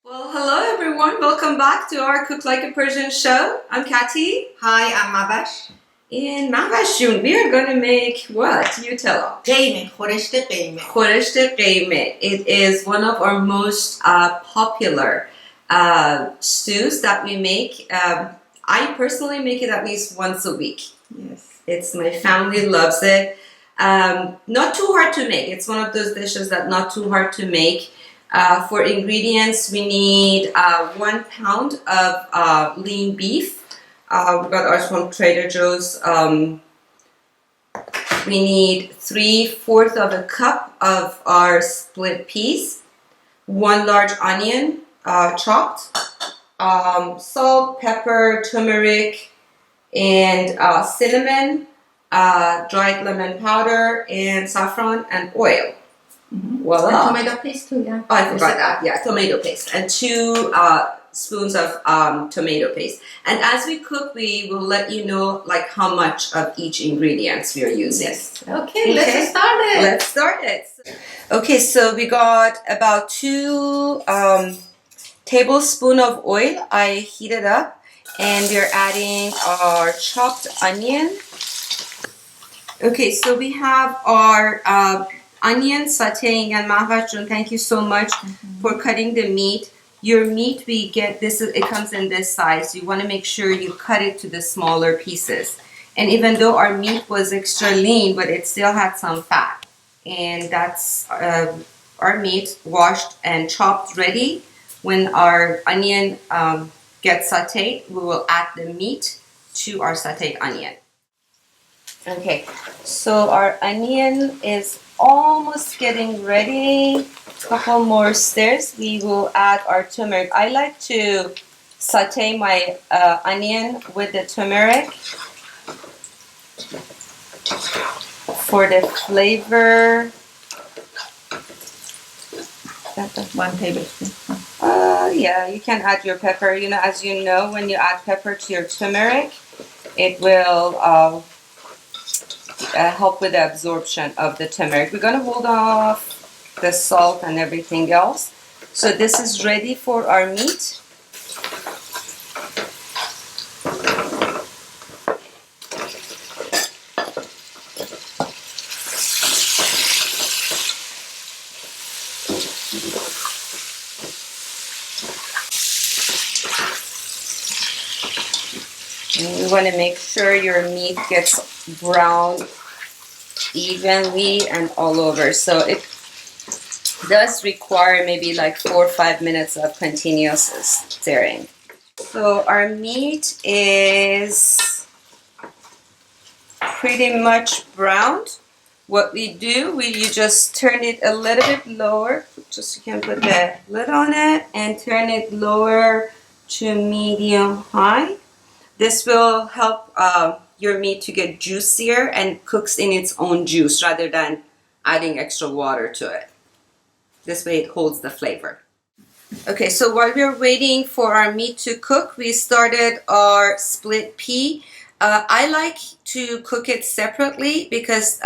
Well, hello everyone. Welcome back to our Cook Like a Persian show. I'm Kati. Hi, I'm Mavash. In Mavashun, we are going to make what? You tell us. Gheymeh, خورشت gheymeh. Persian Gheymeh. It is one of our most popular stews that we make. I personally make it at least once a week. Yes. My family loves it. Not too hard to make. It's one of those dishes that not too hard to make. For ingredients, we need 1 pound of lean beef. We got ours from Trader Joe's. We need 3/4 of a cup of our split peas, 1 large onion chopped, salt, pepper, turmeric, and cinnamon, dried lemon powder, and saffron and oil. Voila. And tomato paste too, yeah. Oh, I forgot that. Yeah, tomato paste and 2 spoons of tomato paste. And as we cook, we will let you know like how much of each ingredients we are using. Yes. Okay, let's start it. Let's start it. Okay, so we got about 2 tablespoons of oil. I heated up, and we're adding our chopped onion. Okay, so we have our onion sauteing, and Mahvajun, thank you so much for cutting the meat. Your meat, we get this, it comes in this size. You want to make sure you cut it to the smaller pieces. And even though our meat was extra lean, but it still had some fat. And that's our meat washed and chopped ready. When our onion gets sauteed, we will add the meat to our sauteed onion. Okay, so our onion is almost getting ready. Couple more stirs. We will add our turmeric. I like to saute my onion with the turmeric for the flavor. 1 tablespoon. Yeah, you can add your pepper. You know, as you know, when you add pepper to your turmeric, it will help with the absorption of the turmeric. We're gonna hold off the salt and everything else. So this is ready for our meat. And you want to make sure your meat gets brown evenly and all over. So it does require maybe like 4 or 5 minutes of continuous stirring. So our meat is pretty much browned. What we do, you just turn it a little bit lower. Just you can put the lid on it and turn it lower to medium high. This will help your meat to get juicier and cooks in its own juice rather than adding extra water to it. This way it holds the flavor. Okay, so while we're waiting for our meat to cook, we started our split pea. I like to cook it separately because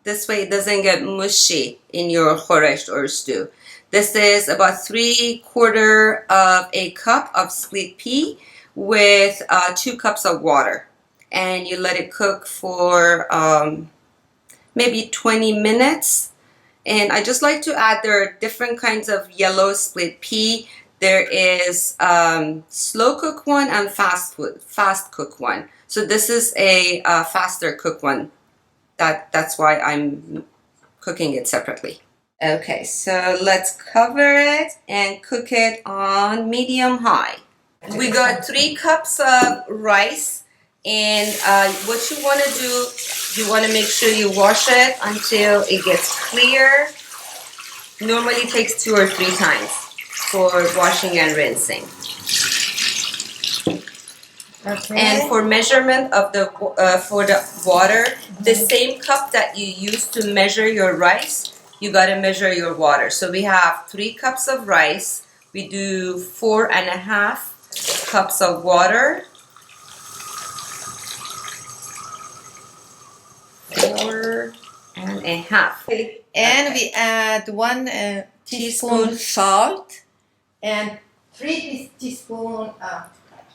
this way it doesn't get mushy in your khoresht or stew. This is about 3/4 of a cup of split pea with 2 cups of water. And you let it cook for maybe 20 minutes. And I just like to add, there are different kinds of yellow split pea. There is slow cook one and fast cook one. So this is a faster cook one. That's why I'm cooking it separately. Okay, so let's cover it and cook it on medium high. We got 3 cups of rice. And what you want to do, you want to make sure you wash it until it gets clear. Normally it takes 2 or 3 times for washing and rinsing. Okay. And for measurement of the for the water, the same cup that you use to measure your rice, you got to measure your water. So we have 3 cups of rice. We do 4.5 cups of water. 4.5. And we add 1 teaspoon salt And 3 teaspoons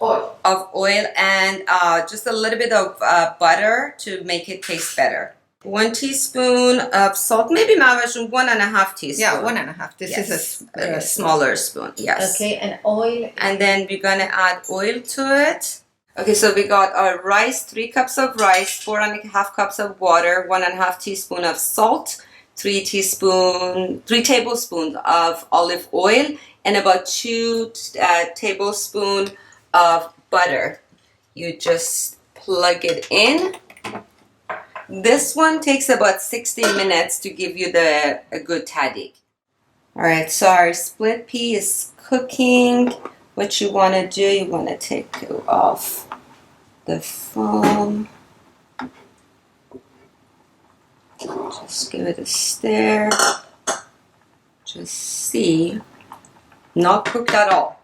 oil. Of oil and just a little bit of butter to make it taste better. 1 teaspoon of salt, maybe Mavashun, 1.5 teaspoon. Yeah, 1.5. This Yes, is a smaller spoon. Yes. Okay, and oil. And then we're gonna add oil to it. Okay, so we got our rice, 3 cups of rice, 4.5 cups of water, 1.5 teaspoon of salt, 3 tablespoons of olive oil, and about 2 tablespoons of butter. You just plug it in. This one takes about 60 minutes to give you a good tahdig. Alright, so our split pea is cooking. What you want to do, you want to take off the foam. Just give it a stir. Just see. Not cooked at all.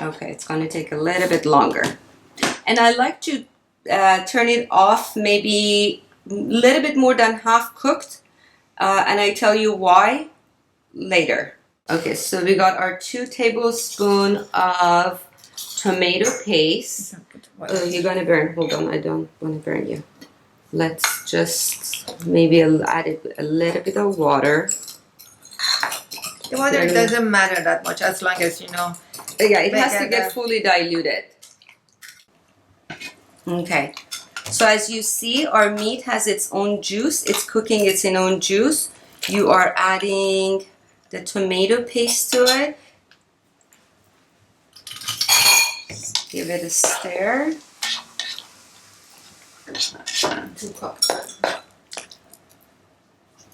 Okay, it's going to take a little bit longer. And I like to turn it off maybe a little bit more than half cooked. And I tell you why later. Okay, so we got our 2 tablespoons of tomato paste. Oh, you're going to burn. Hold on, I don't want to burn you. Let's just maybe add a little bit of water. The water doesn't matter that much as long as you know. Yeah, it has to get fully diluted. Okay, so as you see, our meat has its own juice. It's cooking its own juice. You are adding the tomato paste to it. Just give it a stir. 2 cups.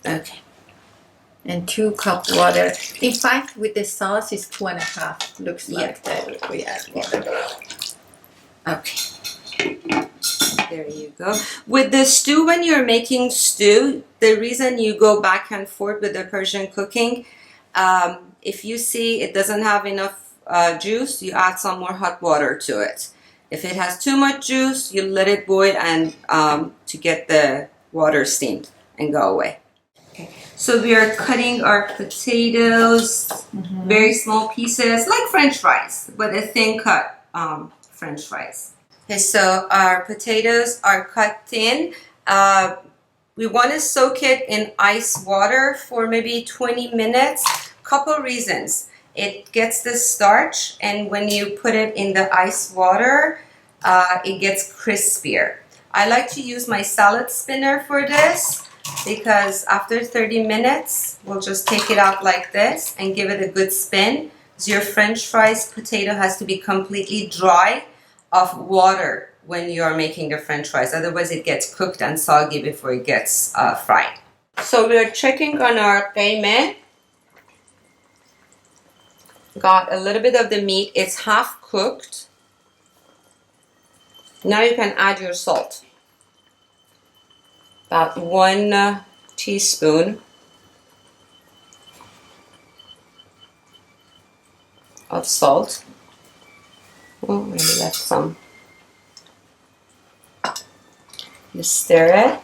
Okay. And 2 cups water. In fact, with the sauce, it's 2.5. Looks like that we add water. Okay. There you go. With the stew, when you're making stew, the reason you go back and forth with the Persian cooking, if you see it doesn't have enough juice, you add some more hot water to it. If it has too much juice, you let it boil and to get the water steamed and go away. Okay. So we are cutting our potatoes, very small pieces, like French fries, but a thin cut French fries. Okay, so our potatoes are cut thin. We want to soak it in ice water for maybe 20 minutes. Couple reasons. It gets the starch, and when you put it in the ice water, it gets crispier. I like to use my salad spinner for this because after 30 minutes, we'll just take it out like this and give it a good spin. So your French fries potato has to be completely dry of water when you're making the French fries. Otherwise, it gets cooked and soggy before it gets fried. So we're checking on our gheymeh. Got a little bit of the meat. It's half cooked. Now you can add your salt. About 1 teaspoon of salt. Oh, maybe left some. You stir it.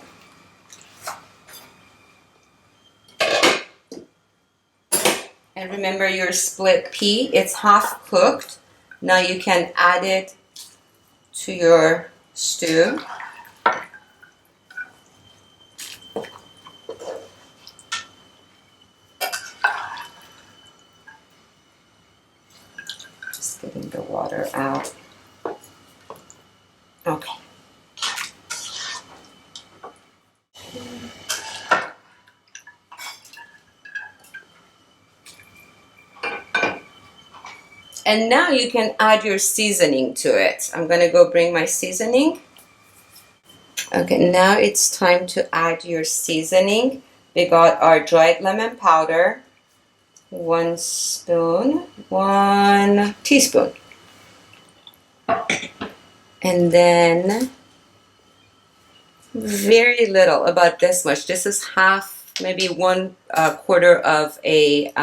And remember your split pea, it's half cooked. Now you can add it to your stew. Just getting the water out. Okay. And now you can add your seasoning to it. I'm going to go bring my seasoning. Okay, now it's time to add your seasoning. We got our dried lemon powder, 1 teaspoon. And then very little, about this much. This is half, maybe 1/4 of a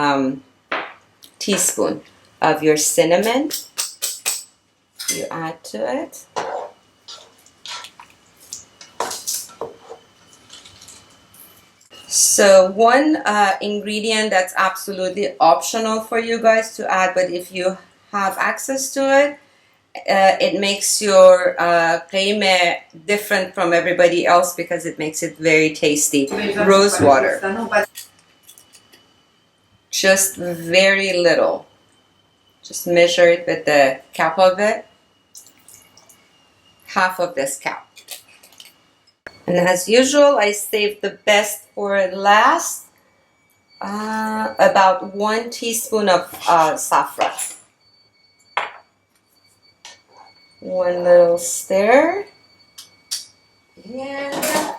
teaspoon of your cinnamon. You add to it. So one ingredient that's absolutely optional for you guys to add, but if you have access to it, it makes your gheymeh different from everybody else because it makes it very tasty. Rose water. Just very little. Just measure it with the cap of it. Half of this cap. And as usual, I saved the best for last. About 1 teaspoon of saffron. One little stir. And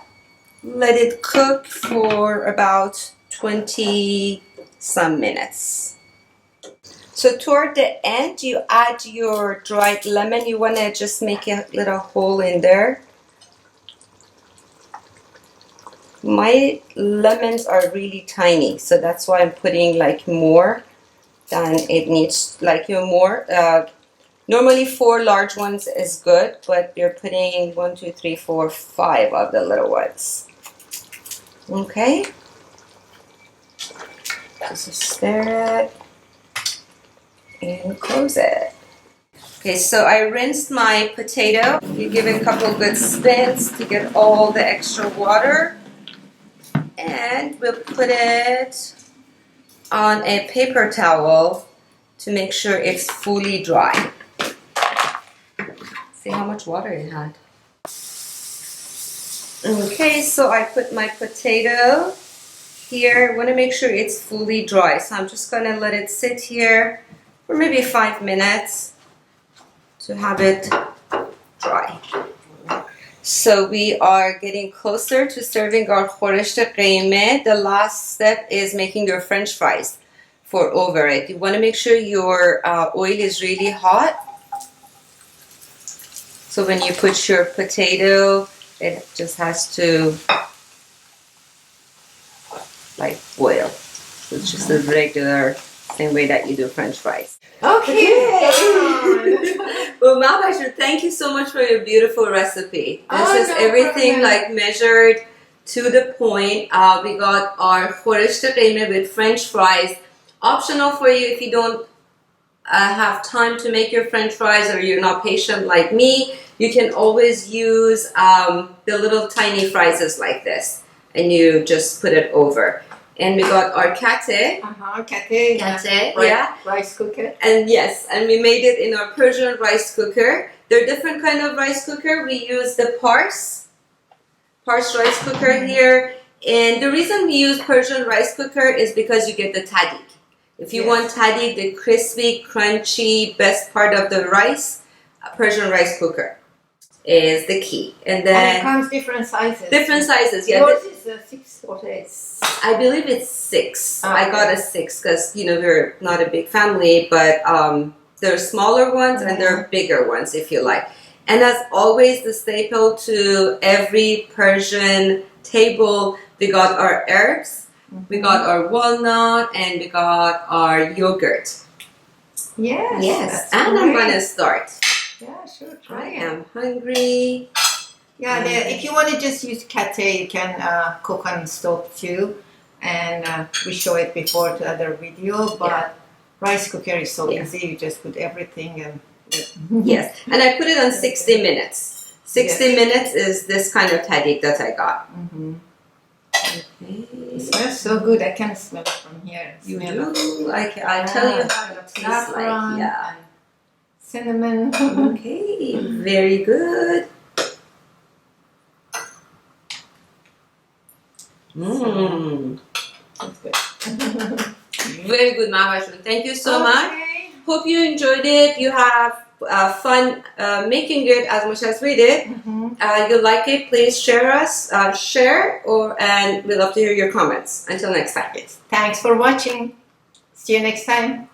let it cook for about 20 some minutes. So toward the end, you add your dried lemon. You want to just make a little hole in there. My lemons are really tiny, so that's why I'm putting like more than it needs, like more. Normally 4 large ones is good, but you're putting 1, 2, 3, 4, 5 of the little ones. Okay. Just stir it and close it. Okay, so I rinsed my potato. You give it a couple good spins to get all the extra water. And we'll put it on a paper towel to make sure it's fully dry. See how much water it had. Okay, so I put my potato here. I want to make sure it's fully dry. So I'm just going to let it sit here for maybe 5 minutes to have it dry. So we are getting closer to serving our خورشت gheymeh. The last step is making your French fries for over it. You want to make sure your oil is really hot. So when you put your potato, it just has to like boil. So it's just a regular, same way that you do French fries. Okay. Well, Mahbasha, thank you so much for your beautiful recipe. This is everything like measured to the point. We got our خورشت gheymeh with French fries. Optional for you if you don't have time to make your French fries or you're not patient like me. You can always use the little tiny fries like this, and you just put it over. And we got our kate. Kate, Yeah. Rice cooker. And yes, and we made it in our Persian rice cooker. There are different kind of rice cooker. We use the Pars rice cooker here. And the reason we use Persian rice cooker is because you get the tahdig. If you want tahdig, the crispy, crunchy, best part of the rice, a Persian rice cooker is the key. And then it comes different sizes. Different sizes, yeah. Yours is 6 or 8. I believe it's 6. Okay. I got a 6 because, you know, we're not a big family, but there are smaller ones and there are bigger ones if you like. And as always, the staple to every Persian table, we got our herbs, we got our walnut, and we got our yogurt. Yes. And I'm going to start. Yeah, sure. I am hungry. Yeah, if you want to just use kate, you can cook on stove too. And we show it before to other video, but rice cooker is so easy. You just put everything and yes, and I put it on 60 minutes. 60 minutes is this kind of tahdig that I got. Okay. It smells so good. I can smell it from here. You do? I'll tell you how it tastes like. Yeah. And cinnamon. Okay, very good. That's good. Very good, Mahbasha. Thank you so much. Hope you enjoyed it. You have fun making it as much as we did. You like it, please share and we'd love to hear your comments. Until next time. Thanks for watching. See you next time.